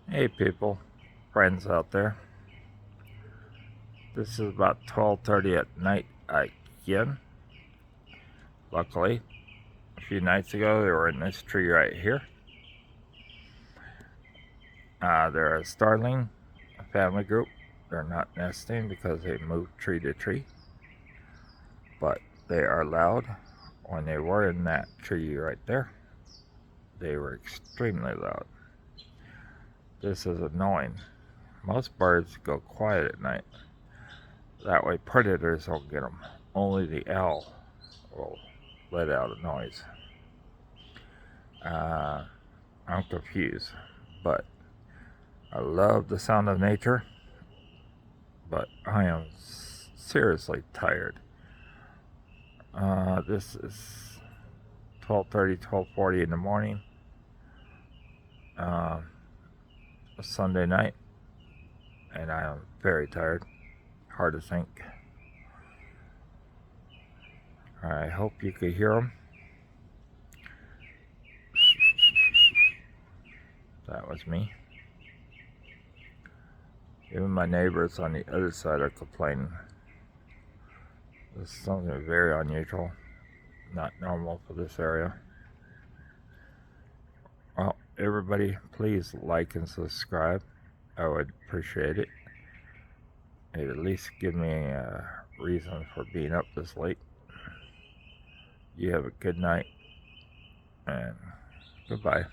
Hey people, friends out there. This is about 12:30 at night again. Luckily, a few nights ago they were in this tree right here. They're a Startling, a family group. They're not nesting because they move tree to tree, but they are loud. When they were in that tree right there, they were extremely loud. This is annoying. Most birds go quiet at night. That way predators don't get them. Only the owl will let out a noise. I'm confused, but I love the sound of nature, but I am seriously tired. This is 12:30, 12:40 in the morning, a Sunday night, and I am very tired. Hard to think. I hope you could hear them. That was me. Even my neighbors on the other side are complaining. This is something very unusual, not normal for this area. Well, everybody, please like and subscribe. I would appreciate it. It'd at least give me a reason for being up this late. You have a good night, and goodbye.